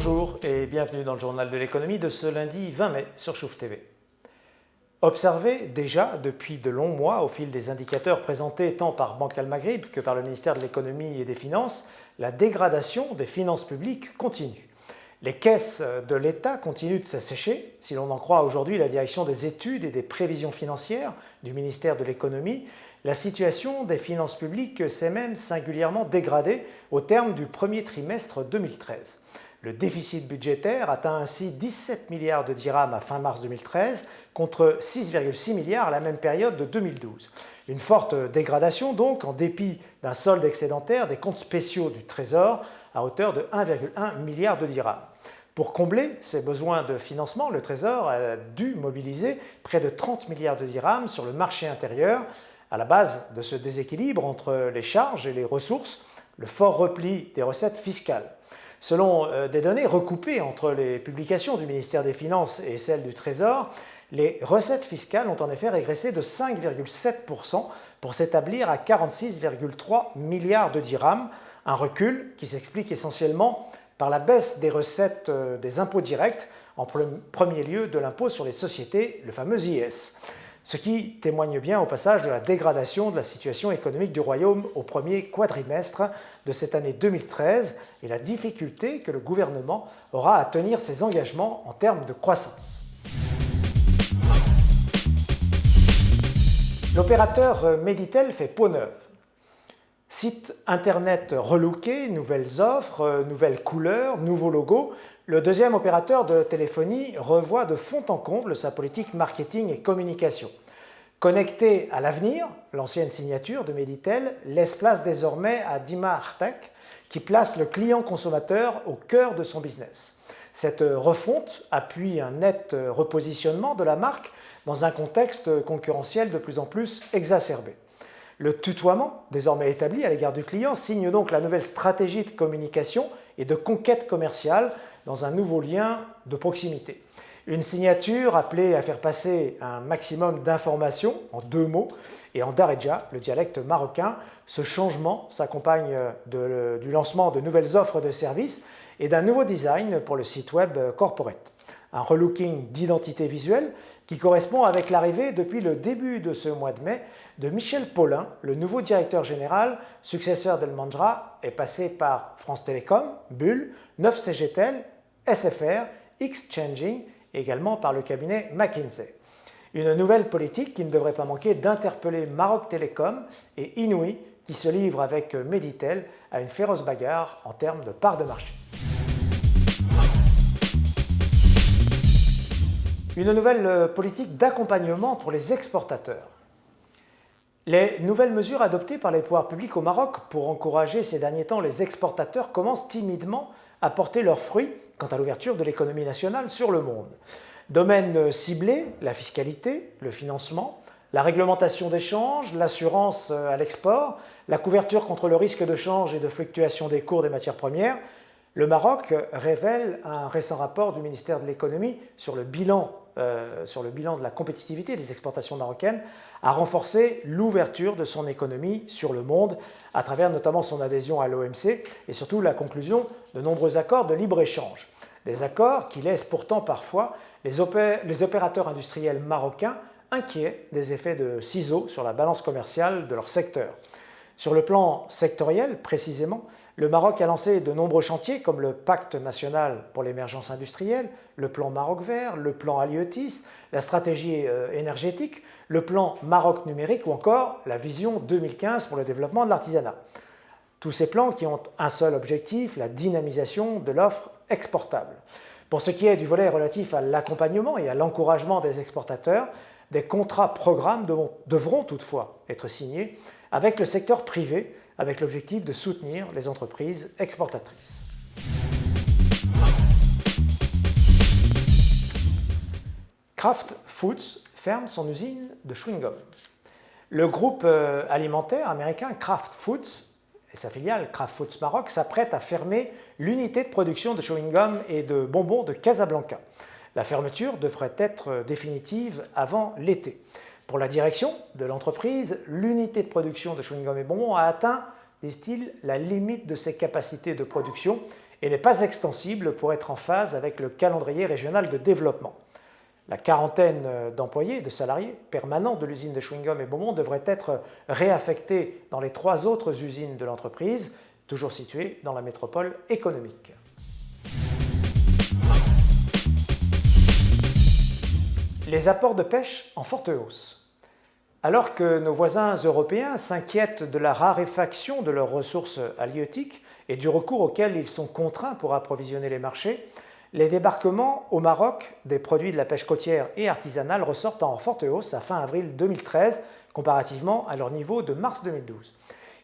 Bonjour et bienvenue dans le journal de l'économie de ce lundi 20 mai sur Chouf TV. Observé déjà depuis de longs mois au fil des indicateurs présentés tant par Banque Al-Maghrib que par le ministère de l'économie et des finances, la dégradation des finances publiques continue. Les caisses de l'État continuent de s'assécher. Si l'on en croit aujourd'hui la direction des études et des prévisions financières du ministère de l'économie, la situation des finances publiques s'est même singulièrement dégradée au terme du premier trimestre 2013. Le déficit budgétaire atteint ainsi 17 milliards de dirhams à fin mars 2013 contre 6,6 milliards à la même période de 2012. Une forte dégradation donc en dépit d'un solde excédentaire des comptes spéciaux du Trésor à hauteur de 1,1 milliard de dirhams. Pour combler ces besoins de financement, le Trésor a dû mobiliser près de 30 milliards de dirhams sur le marché intérieur. À la base de ce déséquilibre entre les charges et les ressources, le fort repli des recettes fiscales. Selon des données recoupées entre les publications du ministère des Finances et celles du Trésor, les recettes fiscales ont en effet régressé de 5,7% pour s'établir à 46,3 milliards de dirhams, un recul qui s'explique essentiellement par la baisse des recettes des impôts directs, en premier lieu de l'impôt sur les sociétés, le fameux IS. Ce qui témoigne bien au passage de la dégradation de la situation économique du Royaume au premier quadrimestre de cette année 2013 et la difficulté que le gouvernement aura à tenir ses engagements en termes de croissance. L'opérateur Meditel fait peau neuve. Site internet relooké, nouvelles offres, nouvelles couleurs, nouveaux logos, le deuxième opérateur de téléphonie revoit de fond en comble sa politique marketing et communication. Connecté à l'avenir, l'ancienne signature de Meditel laisse place désormais à Dima Artak, qui place le client consommateur au cœur de son business. Cette refonte appuie un net repositionnement de la marque dans un contexte concurrentiel de plus en plus exacerbé. Le tutoiement, désormais établi à l'égard du client, signe donc la nouvelle stratégie de communication et de conquête commerciale dans un nouveau lien de proximité. Une signature appelée à faire passer un maximum d'informations en 2 mots et en Darija, le dialecte marocain. Ce changement s'accompagne du lancement de nouvelles offres de services et d'un nouveau design pour le site web corporate. Un relooking d'identité visuelle qui correspond avec l'arrivée depuis le début de ce mois de mai de Michel Paulin, le nouveau directeur général, successeur d'El Mandra, est passé par France Télécom, Bull, 9CGTEL, SFR, Xchanging, et également par le cabinet McKinsey. Une nouvelle politique qui ne devrait pas manquer d'interpeller Maroc Télécom et Inouï, qui se livrent avec Meditel à une féroce bagarre en termes de part de marché. Une nouvelle politique d'accompagnement pour les exportateurs. Les nouvelles mesures adoptées par les pouvoirs publics au Maroc pour encourager ces derniers temps les exportateurs commencent timidement à porter leurs fruits quant à l'ouverture de l'économie nationale sur le monde. Domaines ciblés, la fiscalité, le financement, la réglementation des changes, l'assurance à l'export, la couverture contre le risque de change et de fluctuation des cours des matières premières. Le Maroc révèle un récent rapport du ministère de l'économie sur le bilan de la compétitivité des exportations marocaines, a renforcé l'ouverture de son économie sur le monde à travers notamment son adhésion à l'OMC et surtout la conclusion de nombreux accords de libre-échange. Des accords qui laissent pourtant parfois les opérateurs industriels marocains inquiets des effets de ciseaux sur la balance commerciale de leur secteur. Sur le plan sectoriel, précisément, le Maroc a lancé de nombreux chantiers comme le Pacte national pour l'émergence industrielle, le plan Maroc vert, le plan Halieutis, la stratégie énergétique, le plan Maroc numérique ou encore la vision 2015 pour le développement de l'artisanat. Tous ces plans qui ont un seul objectif, la dynamisation de l'offre exportable. Pour ce qui est du volet relatif à l'accompagnement et à l'encouragement des exportateurs, des contrats-programmes devront toutefois être signés avec le secteur privé, avec l'objectif de soutenir les entreprises exportatrices. Kraft Foods ferme son usine de chewing-gum. Le groupe alimentaire américain Kraft Foods et sa filiale Kraft Foods Maroc s'apprête à fermer l'unité de production de chewing-gum et de bonbons de Casablanca. La fermeture devrait être définitive avant l'été. Pour la direction de l'entreprise, l'unité de production de chewing-gum et bonbons a atteint, disent-ils, la limite de ses capacités de production et n'est pas extensible pour être en phase avec le calendrier régional de développement. La quarantaine d'employés, de salariés permanents de l'usine de chewing-gum et bonbons devrait être réaffectés dans les 3 autres usines de l'entreprise, toujours situées dans la métropole économique. Les apports de pêche en forte hausse. Alors que nos voisins européens s'inquiètent de la raréfaction de leurs ressources halieutiques et du recours auquel ils sont contraints pour approvisionner les marchés, les débarquements au Maroc des produits de la pêche côtière et artisanale ressortent en forte hausse à fin avril 2013, comparativement à leur niveau de mars 2012.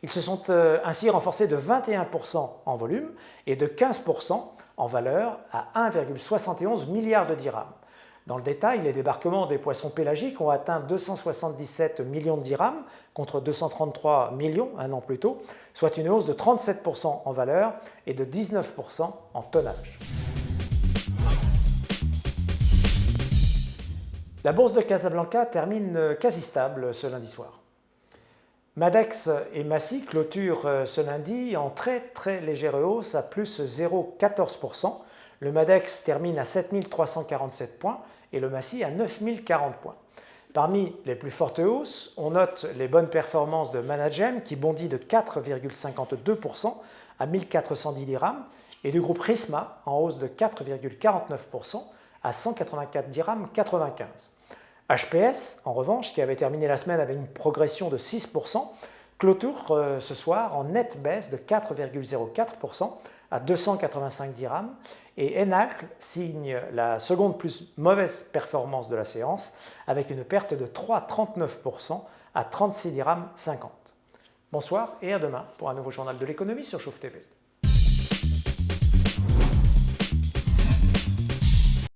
Ils se sont ainsi renforcés de 21% en volume et de 15% en valeur à 1,71 milliard de dirhams. Dans le détail, les débarquements des poissons pélagiques ont atteint 277 millions de dirhams contre 233 millions un an plus tôt, soit une hausse de 37% en valeur et de 19% en tonnage. La bourse de Casablanca termine quasi stable ce lundi soir. Madex et Massy clôturent ce lundi en très légère hausse à plus 0,14%. Le Madex termine à 7 347 points et le Massy à 9 040 points. Parmi les plus fortes hausses, on note les bonnes performances de Managem qui bondit de 4,52% à 1410 dirhams et du groupe Risma en hausse de 4,49% à 184 dirhams 95. HPS, en revanche, qui avait terminé la semaine avec une progression de 6%, clôture ce soir en nette baisse de 4,04% à 285 dirhams et Enacle signe la seconde plus mauvaise performance de la séance avec une perte de 3,39% à 36 dirhams 50. Bonsoir et à demain pour un nouveau journal de l'économie sur Chouf TV.